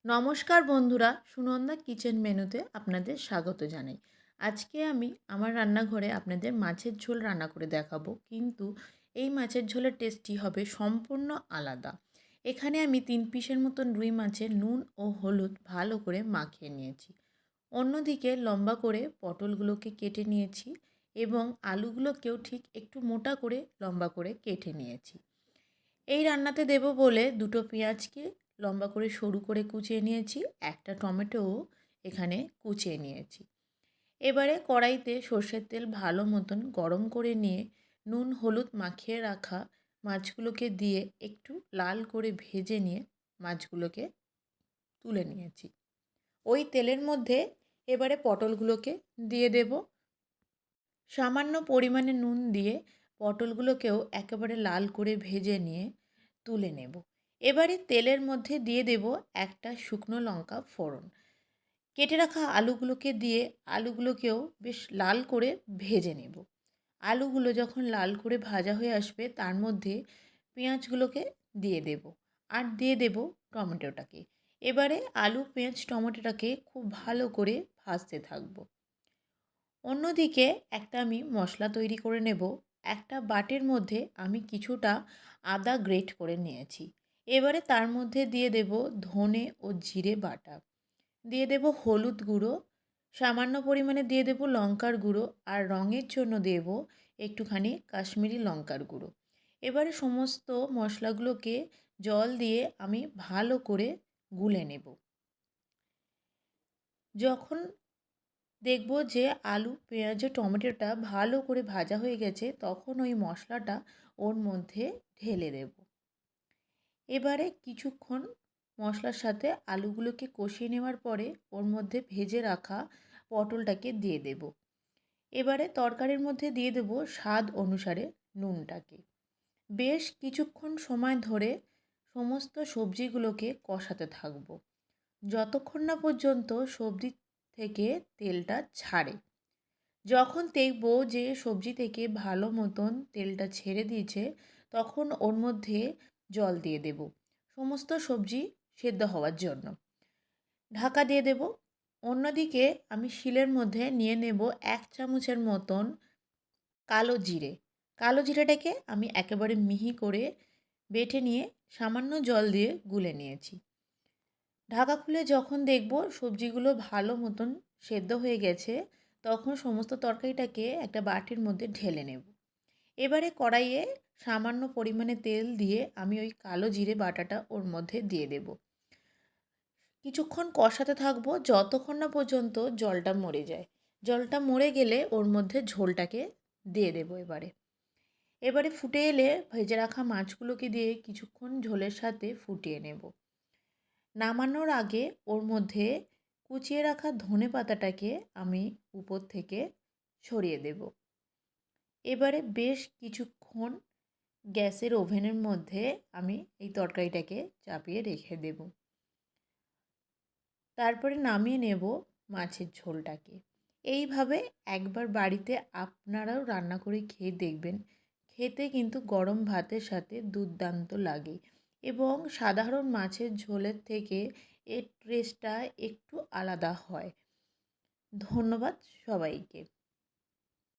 নমস্কার বন্ধুরা, সুনন্দা কিচেন মেনুতে আপনাদের স্বাগত জানাই। আজকে আমি আমার রান্নাঘরে আপনাদের মাছের ঝোল রান্না করে দেখাবো, কিন্তু এই মাছের ঝোলের টেস্টটি হবে সম্পূর্ণ আলাদা। এখানে আমি 3 পিসের মতন রুই মাছের নুন ও হলুদ ভালো করে মাখিয়ে নিয়েছি। অন্যদিকে লম্বা করে পটলগুলোকে কেটে নিয়েছি এবং আলুগুলোকেও ঠিক একটু মোটা করে লম্বা করে কেটে নিয়েছি। এই রান্নাতে দেব বলে দুটো পেঁয়াজকে লম্বা করে সরু করে কুচিয়ে নিয়েছি, একটা টমেটোও এখানে কুচিয়ে নিয়েছি। এবারে কড়াইতে সর্ষের তেল ভালো মতন গরম করে নিয়ে নুন হলুদ মাখিয়ে রাখা মাছগুলোকে দিয়ে একটু লাল করে ভেজে নিয়ে মাছগুলোকে তুলে নিয়েছি। ওই তেলের মধ্যে এবারে পটলগুলোকে দিয়ে দেব। সামান্য পরিমাণে নুন দিয়ে পটলগুলোকেও একেবারে লাল করে ভেজে নিয়ে তুলে নেব। এবারে তেলের মধ্যে দিয়ে দেব একটা শুকনো লঙ্কা ফোড়ন। কেটে রাখা আলুগুলোকে দিয়ে আলুগুলোকেও বেশ লাল করে ভেজে নেব। আলুগুলো যখন লাল করে ভাজা হয়ে আসবে তার মধ্যে পেঁয়াজগুলোকে দিয়ে দেব আর দিয়ে দেব টমেটোটাকে। এবারে আলু পেঁয়াজ টমেটোটাকে খুব ভালো করে ভাজতে থাকবো। অন্যদিকে একটা আমি মশলা তৈরি করে নেব। একটা বাটির মধ্যে আমি কিছুটা আদা গ্রেট করে নিয়েছি। এবারে তার মধ্যে দিয়ে দেব ধনে ও জিরে বাটা, দিয়ে দেব হলুদ গুঁড়ো, সামান্য পরিমাণে দিয়ে দেব লঙ্কার গুঁড়ো আর রঙের জন্য দেব একটুখানি কাশ্মীরি লঙ্কার গুঁড়ো। এবারে সমস্ত মশলাগুলোকে জল দিয়ে আমি ভালো করে গুলে নেব। যখন দেখব যে আলু পেঁয়াজ টমেটোটা ভালো করে ভাজা হয়ে গেছে, তখন ওই মশলাটা ওর মধ্যে ঢেলে দেব। এবারে কিছুক্ষণ মশলার সাথে আলুগুলোকে কষিয়ে নেওয়ার পরে ওর মধ্যে ভেজে রাখা পটলটাকে দিয়ে দেব। এবারে তরকারির মধ্যে দিয়ে দেব স্বাদ অনুসারে নুনটাকে। বেশ কিছুক্ষণ সময় ধরে সমস্ত সবজিগুলোকে কষাতে থাকব, যতক্ষণ না পর্যন্ত সবজি থেকে তেলটা ছাড়ে। যখন দেখব যে সবজি থেকে ভালো মতন তেলটা ছেড়ে দিয়েছে, তখন ওর মধ্যে জল দিয়ে দেব সমস্ত সবজি সেদ্ধ হওয়ার জন্য। ঢাকা দিয়ে দেব। অন্যদিকে আমি শিলের মধ্যে নিয়ে নেব 1 চামচের মতন কালো জিরে। কালো জিরেটাকে আমি একেবারে মিহি করে বেটে নিয়ে সামান্য জল দিয়ে গুলে নিয়েছি। ঢাকা খুলে যখন দেখব সবজিগুলো ভালো মতন সেদ্ধ হয়ে গেছে, তখন সমস্ত তরকারিটাকে একটা বাটির মধ্যে ঢেলে নেব। এবারে কড়াইয়ে সামান্য পরিমাণে তেল দিয়ে আমি ওই কালো জিরে বাটাটা ওর মধ্যে দিয়ে দেব। কিছুক্ষণ কষাতে থাকবো যতক্ষণ না পর্যন্ত জলটা মরে যায়। জলটা মরে গেলে ওর মধ্যে ঝোলটাকে দিয়ে দেব। এবারে ফুটে এলে ভেজে রাখা মাছগুলোকে দিয়ে কিছুক্ষণ ঝোলের সাথে ফুটিয়ে নেব। নামানোর আগে ওর মধ্যে কুচিয়ে রাখা ধনেপাতাটাকে আমি উপর থেকে ছড়িয়ে দেব। এবারে বেশ কিছুক্ষণ গ্যাসের ওভেনের মধ্যে আমি এই তরকারিটাকে চাপিয়ে রেখে দেব। তারপরে নামিয়ে নেব মাছের ঝোলটাকে। এইভাবে একবার বাড়িতে আপনারাও রান্না করে খেয়ে দেখবেন। খেতে কিন্তু গরম ভাতের সাথে দুর্দান্ত লাগে এবং সাধারণ মাছের ঝোলের থেকে এর টেস্টটা একটু আলাদা হয়। ধন্যবাদ সবাইকে।